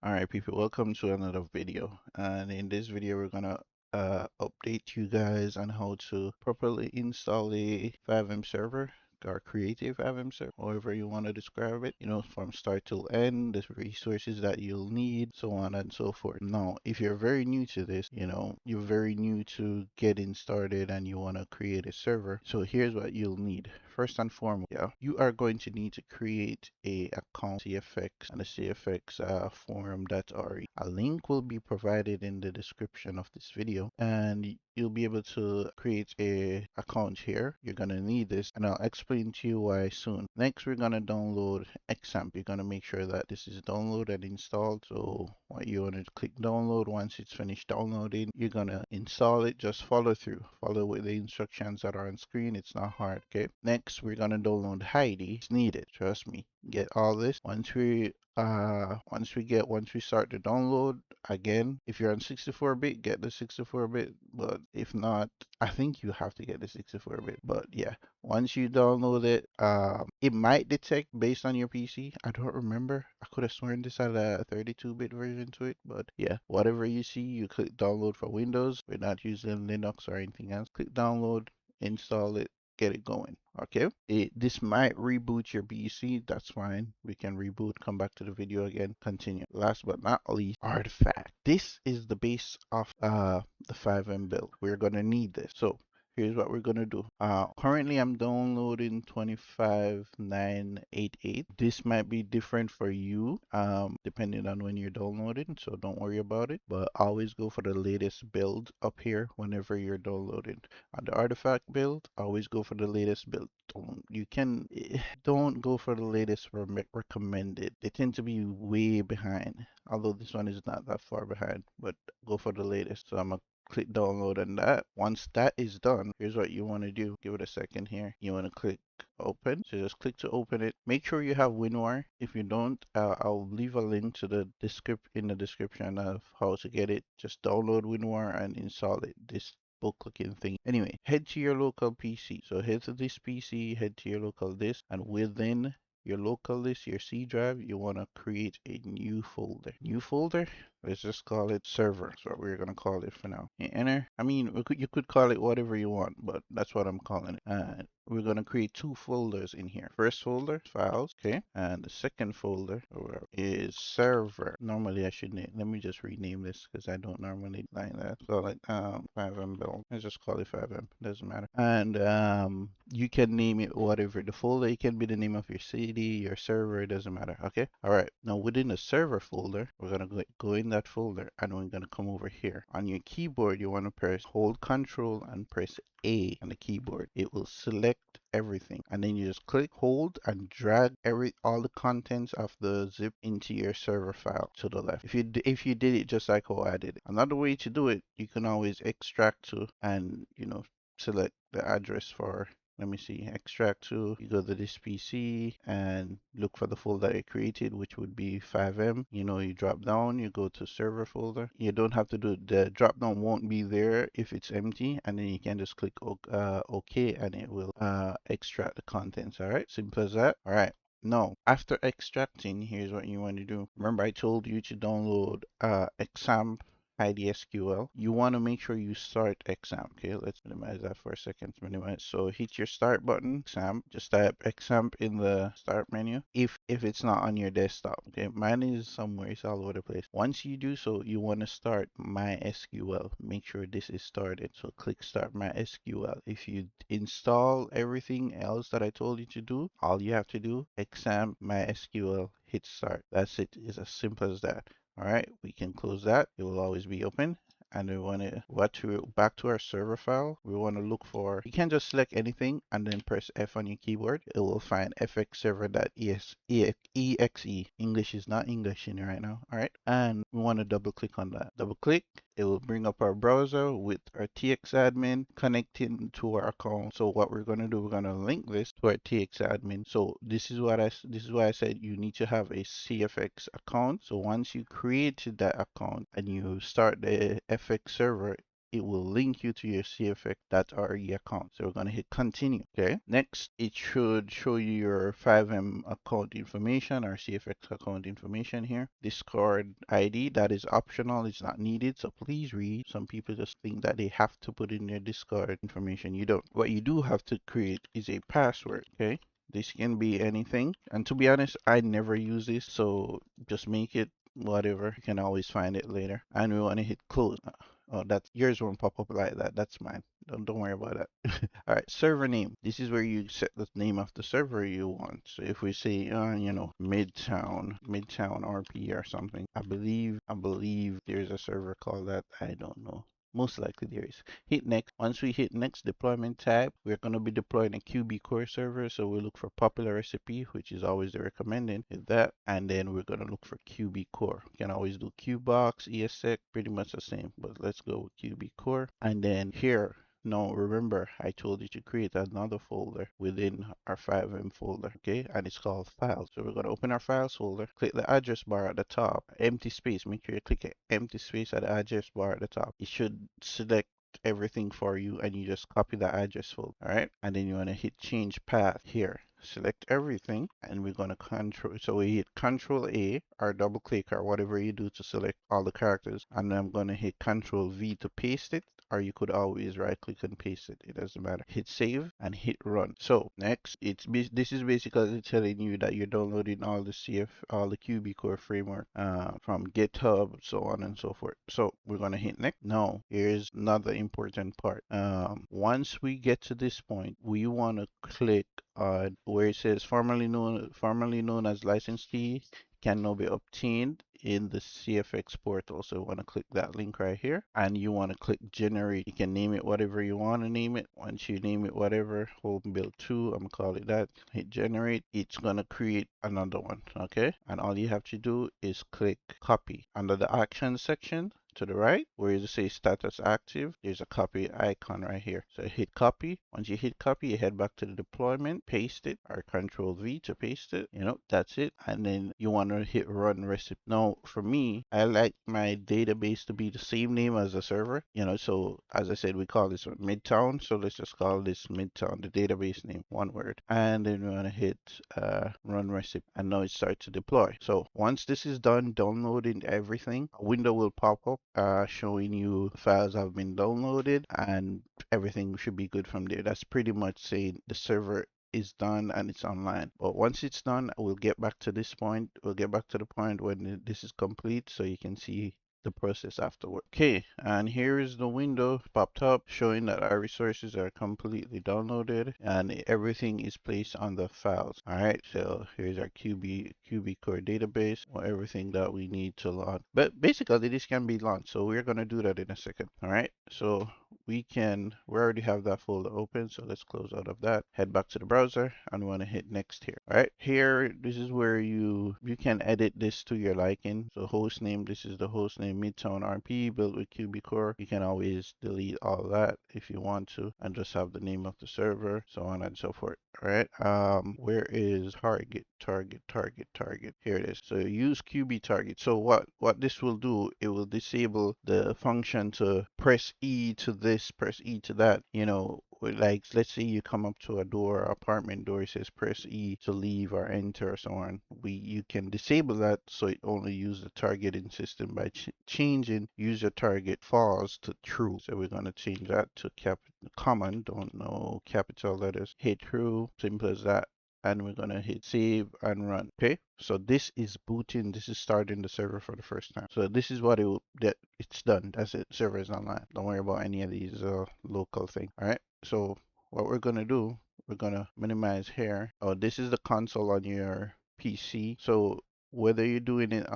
Alright people, welcome to another video, and in this video we're gonna update you guys on how to properly install a FiveM server or create a FiveM server, however you want to describe it, from start till end, the resources that you'll need, so on and so forth. Now, if you're very new to this, you're very new to getting started and you want to create a server, so here's what you'll need. First and foremost, you are going to need to create a account CFX and the CFX forum.re. A link will be provided in the description of this video, and you'll be able to create a account here. You're gonna need this, and I'll explain to you why soon. Next, we're gonna download XAMPP. You're gonna make sure that this is downloaded and installed. So what you want to click download. Once it's finished downloading, you're gonna install it. Just follow through. Follow with the instructions that are on screen. It's not hard. Okay. Next, we're gonna download Heidi. It's needed. Trust me. Get all this. Once we start the download, again, if you're on 64-bit, get the 64-bit, but if not, I think you have to get the 64-bit. But yeah, once you download it, it might detect based on your PC. I don't remember. I could have sworn this had a 32-bit version to it, but yeah, whatever you see, you click download for Windows. We're not using Linux or anything else. Click download, install it, get it going. Okay, this might reboot your PC. That's fine. We can reboot, come back to the video again, continue. Last but not least, artifact. This is the base of the FiveM build. We're gonna need this. So here's what we're gonna do. Currently I'm downloading 25988. This might be different for you, depending on when you're downloading, so don't worry about it. But always go for the latest build up here whenever you're downloading. On the artifact build, always go for the latest build. Don't go for the latest recommended. They tend to be way behind. Although this one is not that far behind, but go for the latest. So I'm gonna click download on that. Once that is done, here's what you want to do. Give it a second here. You want to click open. So just click to open it. Make sure you have WinRAR. If you don't, I'll leave a link to the in the description of how to get it. Just download WinRAR and install it. This book looking thing. Anyway, head to your local PC. So head to this PC, head to your local disk, and within your local list, your C drive, you want to create a new folder. New folder? Let's just call it server. That's what we're going to call it for now. Hit enter. I mean, you could call it whatever you want, but that's what I'm calling it. And we're going to create two folders in here. First folder, files, okay? And the second folder is server. Normally I should name, let me just rename this because I don't normally like that. So like FiveM build. Let's just call it FiveM. Doesn't matter. And you can name it whatever. The folder, it can be the name of your city, your server, it doesn't matter. Okay. All right. Now within the server folder, we're gonna go in that folder, and we're gonna come over here. On your keyboard, you want to press hold Control and press A on the keyboard. It will select everything, and then you just click, hold, and drag all the contents of the zip into your server file to the left. If you did it just like how I did it. Another way to do it, you can always extract to and select the address for, let me see, extract to, you go to this PC and look for the folder I created, which would be FiveM. You drop down, you go to server folder. You don't have to do the drop down, won't be there if it's empty, and then you can just click OK, and it will extract the contents. All right, simple as that. All right. Now, after extracting, here's what you want to do. Remember, I told you to download XAMPP HeidiSQL. You want to make sure you start XAMPP. Okay, let's minimize that for a second. Minimize. So hit your start button, XAMPP. Just type XAMPP in the start menu. If it's not on your desktop, okay, mine is somewhere. It's all over the place. Once you do so, you want to start MySQL. Make sure this is started. So click start MySQL. If you install everything else that I told you to do, all you have to do, XAMPP MySQL, hit start. That's it. It's as simple as that. All right, we can close that. It will always be open. And we want to back to our server file. We want to look for, you can just select anything and then press F on your keyboard. It will find fxserver.exe. English is not English in right now. All right, and we want to double click on that. Double click. It will bring up our browser with our txadmin connecting to our account. So what we're going to do, we're going to link this to our txadmin. So this is why I said you need to have a CFX account. So once you created that account and you start the FX server, it will link you to your cfx.re account. So we're going to hit continue. Okay. Next, it should show you your FiveM account information or CFX account information here. Discord ID, that is optional. It's not needed. So please read. Some people just think that they have to put in their Discord information. You don't. What you do have to create is a password. Okay. This can be anything. And to be honest, I never use this. So just make it whatever. You can always find it later. And we want to hit close. Oh, that yours won't pop up like that. That's mine. Don't worry about that. All right, server name. This is where you set the name of the server you want. So if we say, Midtown RP or something, I believe there's a server called that. I don't know. Most likely there is. Hit next. Once we hit next deployment tab, we're going to be deploying a QB core server. So we'll look for popular recipe, which is always the recommended. Hit that. And then we're going to look for QB core. You can always do QBox, ESX, pretty much the same. But let's go with QB core. And then here, no, remember, I told you to create another folder within our FiveM folder, okay? And it's called files. So we're going to open our files folder, click the address bar at the top, empty space. Make sure you click empty space at the address bar at the top. It should select everything for you and you just copy the address folder, all right? And then you want to hit change path here. Select everything and we're going to so we hit control A or double click or whatever you do to select all the characters, and I'm going to hit control V to paste it, or you could always right click and paste it. It doesn't matter. Hit save and hit run. So next, this is basically telling you that you're downloading all the QB core framework from GitHub, so on and so forth. So we're gonna hit next. Now here's another important part. Once we get to this point, we want to click where it says formerly known as license key can now be obtained in the CFX portal. So you want to click that link right here and you want to click generate. You can name it whatever you want to name it. Once you name it whatever, home build 2, I'm gonna call it that. Hit generate. It's gonna create another one. Okay. And all you have to do is click copy. Under the action section, to the right where you say status active, there's a copy icon right here. So hit copy. Once you hit copy, you head back to the deployment, paste it, or control V to paste it. That's it. And then you want to hit run recipe. Now for me, I like my database to be the same name as the server. So as I said, we call this Midtown. So let's just call this Midtown, the database name, one word. And then we want to hit run recipe. And now it starts to deploy. So once this is done downloading everything, a window will pop up showing you files have been downloaded and everything should be good from there. That's pretty much saying the server is done and it's online. But once it's done, we'll get back to this point. We'll get back to the point when this is complete so you can see the process afterward. Okay, and here is the window popped up showing that our resources are completely downloaded and everything is placed on the files. All right, so here's our QB core database or everything that we need to launch. But basically, this can be launched, so we're gonna do that in a second. All right, so we already have that folder open, so let's close out of that, head back to the browser, and we want to hit next here. All right, here, this is where you can edit this to your liking. So host name, this is the host name, Midtown RP, built with QB core. You can always delete all that if you want to, and just have the name of the server, so on and so forth. All right, where is target? Here it is. So use QB target. So what this will do, it will disable the function to press E to this, press E to that. Like let's say you come up to a door, apartment door, it says press E to leave or enter or so on. You can disable that so it only uses the targeting system by changing user target false to true. So we're gonna change that to common, don't know capital letters. Hit true, simple as that. And we're gonna hit save and run. Okay, so this is booting. This is starting the server for the first time. So this is what it's done. That's it. Server is online. Don't worry about any of these local things. All right. So what we're gonna do, we're gonna minimize here. Oh, this is the console on your PC. So whether you're doing it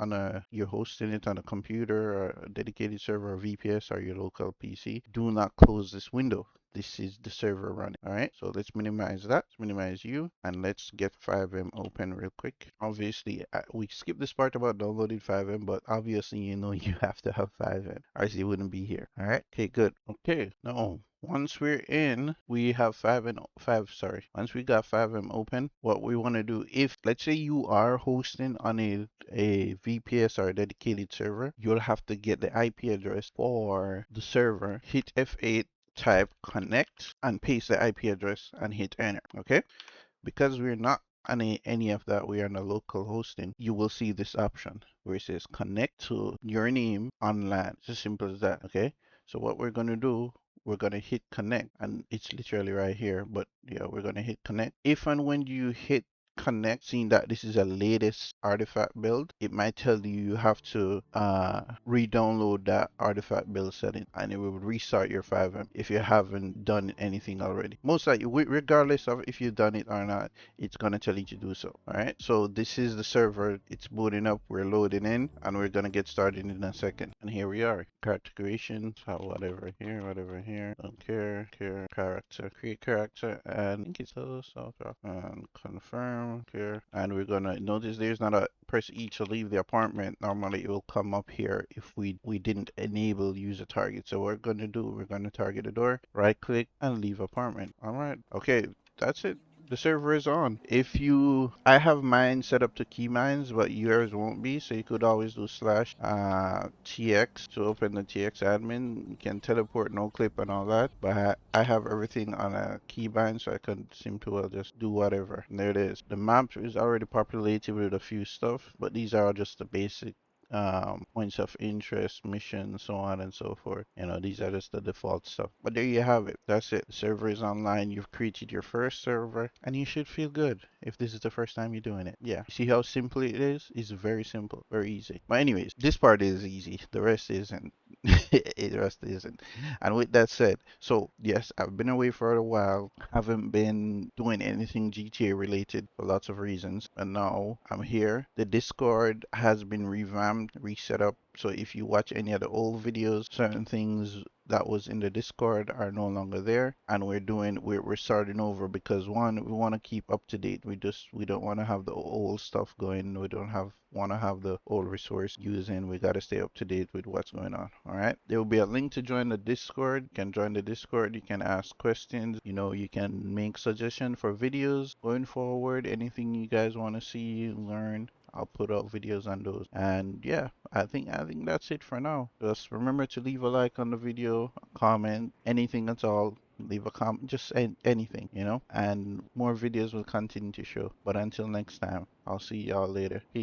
you're hosting it on a computer or a dedicated server or VPS or your local PC, do not close this window. This is the server running. All right, so let's minimize that. Let's minimize you, and let's get FiveM open real quick. Obviously, we skipped this part about downloading FiveM, but obviously, you have to have FiveM, or else you wouldn't be here. All right, okay, good. Okay, now Once we're in, we have once we got FiveM open, what we want to do, if let's say you are hosting on a VPS or a dedicated server, you'll have to get the IP address for the server, hit F8, type connect, and paste the IP address and hit enter. Okay? Because we're not on any of that, we are on a local hosting, you will see this option where it says connect to your name on LAN. It's as simple as that, okay? So what we're going to do, we're going to hit connect, and it's literally right here, but yeah, we're going to hit connect. If and when you hit connect, seeing that this is a latest artifact build, it might tell you you have to re-download that artifact build setting, and it will restart your FiveM if you haven't done anything already. Most likely, regardless of if you've done it or not, it's gonna tell you to do so. All right. So this is the server. It's booting up. We're loading in, and we're gonna get started in a second. And here we are. Character creation. So whatever here, whatever here. Don't care. Character. Create character, and I think it's also and confirm here. And we're gonna notice there's not a press E to leave the apartment. Normally it will come up here if we didn't enable user target. So what we're gonna do, we're gonna target the door, right click, and leave apartment. All right. Okay, that's it. The server is on. I have mine set up to key mines, but yours won't be, so you could always do slash tx to open the tx admin. You can teleport, no clip, and all that, but I have everything on a key bind, so I can simply well just do whatever. And there it is. The map is already populated with a few stuff, but these are just the basic points of interest, missions, so on and so forth. You know, these are just the default stuff. But there you have it. That's it. The server is online. You've created your first server, and you should feel good if this is the first time you're doing it. Yeah. See how simple it is? It's very simple, very easy. But anyways, this part is easy. The rest isn't. The rest isn't. And with that said, so yes, I've been away for a while. Haven't been doing anything GTA related for lots of reasons. And now I'm here. The Discord has been revamped, reset up. So if you watch any of the old videos, certain things that was in the Discord are no longer there, and we're starting over because one, we want to keep up to date. We don't want to have the old stuff going. We don't want to have the old resource using. We got to stay up to date with what's going on. All right. There will be a link to join the Discord. You can join the Discord. You can ask questions. You know, you can make suggestions for videos going forward. Anything you guys want to see, learn. I'll put out videos on those. And yeah, I think that's it for now. Just remember to leave a like on the video, a comment, anything at all. Leave a comment, just anything, you know. And more videos will continue to show. But until next time, I'll see y'all later. Peace.